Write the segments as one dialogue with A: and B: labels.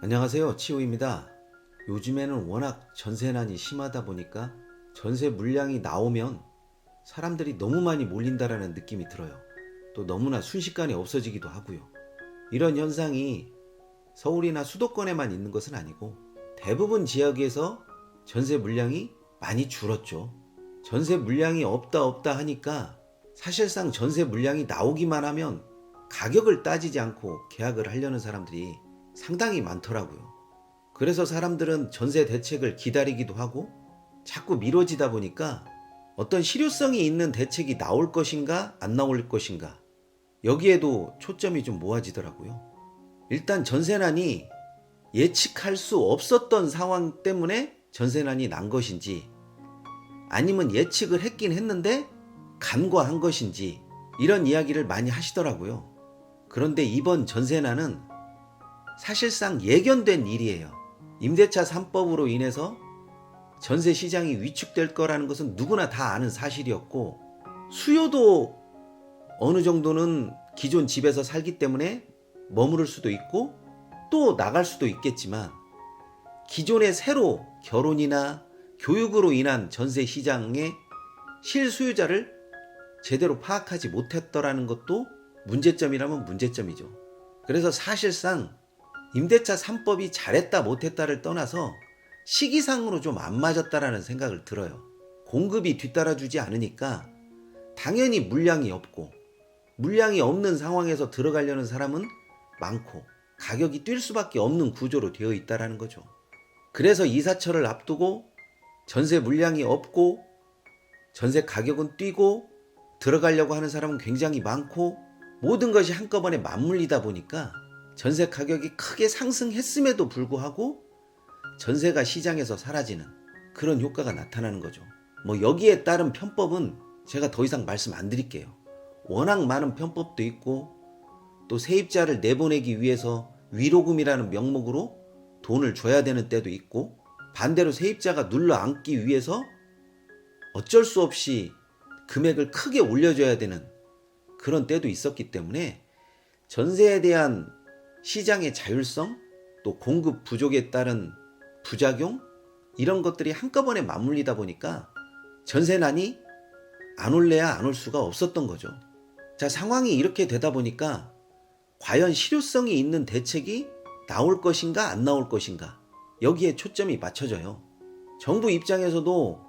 A: 안녕하세요, 치우입니다. 요즘에는 워낙 전세난이 심하다 보니까 전세 물량이 나오면 사람들이 너무 많이 몰린다라는 느낌이 들어요. 또 너무나 순식간에 없어지기도 하고요. 이런 현상이 서울이나 수도권에만 있는 것은 아니고 대부분 지역에서 전세 물량이 많이 줄었죠. 전세 물량이 없다 하니까 사실상 전세 물량이 나오기만 하면 가격을 따지지 않고 계약을 하려는 사람들이 상당히 많더라고요. 그래서 사람들은 전세 대책을 기다리기도 하고 자꾸 미뤄지다 보니까 어떤 실효성이 있는 대책이 나올 것인가 안 나올 것인가 여기에도 초점이 좀 모아지더라고요. 일단 전세난이 예측할 수 없었던 상황 때문에 전세난이 난 것인지 아니면 예측을 했긴 했는데 간과한 것인지 이런 이야기를 많이 하시더라고요. 그런데 이번 전세난은 사실상 예견된 일이에요. 임대차 3법으로 인해서 전세 시장이 위축될 거라는 것은 누구나 다 아는 사실이었고, 수요도 어느 정도는 기존 집에서 살기 때문에 머무를 수도 있고 또 나갈 수도 있겠지만, 기존에 새로 결혼이나 교육으로 인한 전세 시장의 실수요자를 제대로 파악하지 못했더라는 것도 문제점이라면 문제점이죠. 그래서 사실상 임대차 3법이 잘했다 못했다를 떠나서 시기상으로 좀 안 맞았다라는 생각을 들어요. 공급이 뒤따라주지 않으니까 당연히 물량이 없고, 물량이 없는 상황에서 들어가려는 사람은 많고 가격이 뛸 수밖에 없는 구조로 되어 있다는 거죠. 그래서 이사철을 앞두고 전세 물량이 없고 전세 가격은 뛰고 들어가려고 하는 사람은 굉장히 많고, 모든 것이 한꺼번에 맞물리다 보니까 전세 가격이 크게 상승했음에도 불구하고 전세가 시장에서 사라지는 그런 효과가 나타나는 거죠. 여기에 따른 편법은 제가 더 이상 말씀 안 드릴게요. 워낙 많은 편법도 있고, 또 세입자를 내보내기 위해서 위로금이라는 명목으로 돈을 줘야 되는 때도 있고, 반대로 세입자가 눌러 앉기 위해서 어쩔 수 없이 금액을 크게 올려줘야 되는 그런 때도 있었기 때문에 전세에 대한 시장의 자율성, 또 공급 부족에 따른 부작용, 이런 것들이 한꺼번에 맞물리다 보니까 전세난이 안 올래야 안 올 수가 없었던 거죠. 자, 상황이 이렇게 되다 보니까 과연 실효성이 있는 대책이 나올 것인가 안 나올 것인가, 여기에 초점이 맞춰져요. 정부 입장에서도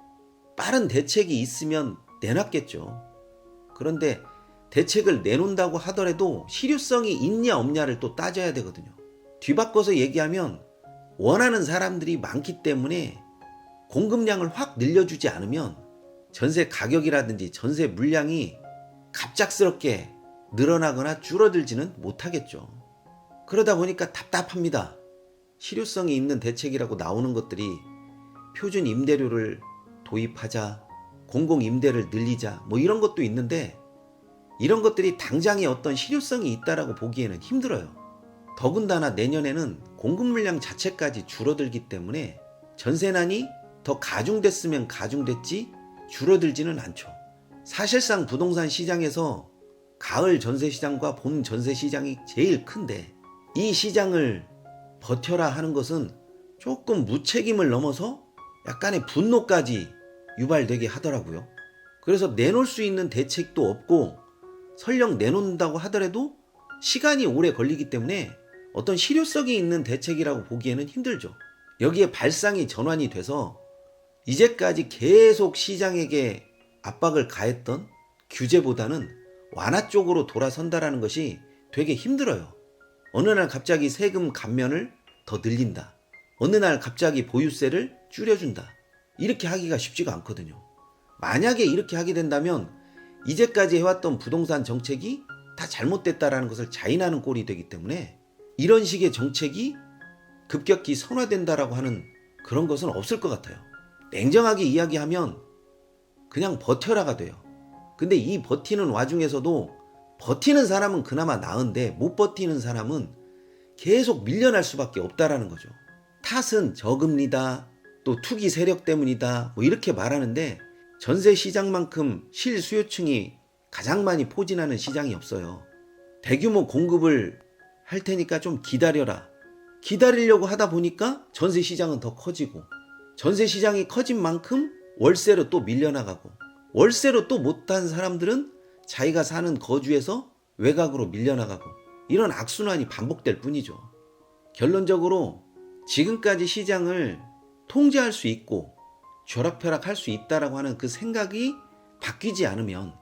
A: 빠른 대책이 있으면 내놨겠죠. 그런데 대책을 내놓는다고 하더라도 실효성이 있냐 없냐를 또 따져야 되거든요. 뒤바꿔서 얘기하면 원하는 사람들이 많기 때문에 공급량을 확 늘려주지 않으면 전세 가격이라든지 전세 물량이 갑작스럽게 늘어나거나 줄어들지는 못하겠죠. 그러다 보니까 답답합니다. 실효성이 있는 대책이라고 나오는 것들이 표준 임대료를 도입하자, 공공 임대를 늘리자, 이런 것도 있는데, 이런 것들이 당장에 어떤 실효성이 있다라고 보기에는 힘들어요. 더군다나 내년에는 공급 물량 자체까지 줄어들기 때문에 전세난이 더 가중됐으면 가중됐지 줄어들지는 않죠. 사실상 부동산 시장에서 가을 전세 시장과 봄 전세 시장이 제일 큰데, 이 시장을 버텨라 하는 것은 조금 무책임을 넘어서 약간의 분노까지 유발되게 하더라고요. 그래서 내놓을 수 있는 대책도 없고, 설령 내놓는다고 하더라도 시간이 오래 걸리기 때문에 어떤 실효성이 있는 대책이라고 보기에는 힘들죠. 여기에 발상이 전환이 돼서 이제까지 계속 시장에게 압박을 가했던 규제보다는 완화 쪽으로 돌아선다라는 것이 되게 힘들어요. 어느 날 갑자기 세금 감면을 더 늘린다, 어느 날 갑자기 보유세를 줄여준다, 이렇게 하기가 쉽지가 않거든요. 만약에 이렇게 하게 된다면 이제까지 해왔던 부동산 정책이 다 잘못됐다라는 것을 자인하는 꼴이 되기 때문에 이런 식의 정책이 급격히 선화된다라고 하는 그런 것은 없을 것 같아요. 냉정하게 이야기하면 그냥 버텨라가 돼요. 근데 이 버티는 와중에서도 버티는 사람은 그나마 나은데 못 버티는 사람은 계속 밀려날 수밖에 없다라는 거죠. 탓은 저금리다, 또 투기 세력 때문이다, 이렇게 말하는데 전세 시장만큼 실수요층이 가장 많이 포진하는 시장이 없어요. 대규모 공급을 할 테니까 좀 기다려라, 기다리려고 하다 보니까 전세 시장은 더 커지고, 전세 시장이 커진 만큼 월세로 또 밀려나가고, 월세로 또 못한 사람들은 자기가 사는 거주에서 외곽으로 밀려나가고, 이런 악순환이 반복될 뿐이죠. 결론적으로 지금까지 시장을 통제할 수 있고 쥐락펴락할 수 있다라고 하는 그 생각이 바뀌지 않으면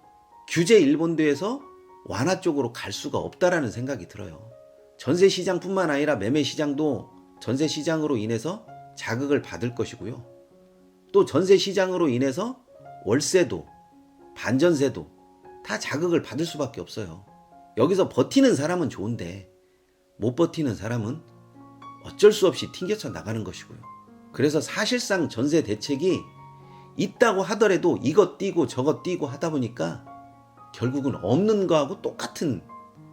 A: 규제 일본도에서 완화 쪽으로 갈 수가 없다라는 생각이 들어요. 전세 시장뿐만 아니라 매매 시장도 전세 시장으로 인해서 자극을 받을 것이고요. 또 전세 시장으로 인해서 월세도 반전세도 다 자극을 받을 수밖에 없어요. 여기서 버티는 사람은 좋은데 못 버티는 사람은 어쩔 수 없이 튕겨쳐 나가는 것이고요. 그래서 사실상 전세 대책이 있다고 하더라도 이것 띄고 저것 띄고 하다 보니까 결국은 없는 거하고 똑같은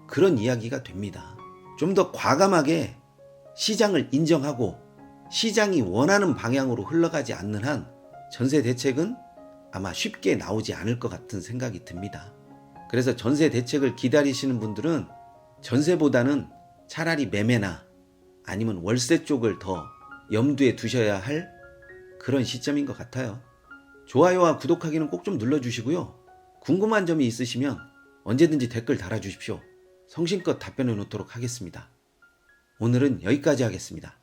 A: 그런 이야기가 됩니다. 좀 더 과감하게 시장을 인정하고 시장이 원하는 방향으로 흘러가지 않는 한 전세 대책은 아마 쉽게 나오지 않을 것 같은 생각이 듭니다. 그래서 전세 대책을 기다리시는 분들은 전세보다는 차라리 매매나 아니면 월세 쪽을 더 염두에 두셔야 할 그런 시점인 것 같아요. 좋아요와 구독하기는 꼭 좀 눌러주시고요. 궁금한 점이 있으시면 언제든지 댓글 달아주십시오. 성심껏 답변해 놓도록 하겠습니다. 오늘은 여기까지 하겠습니다.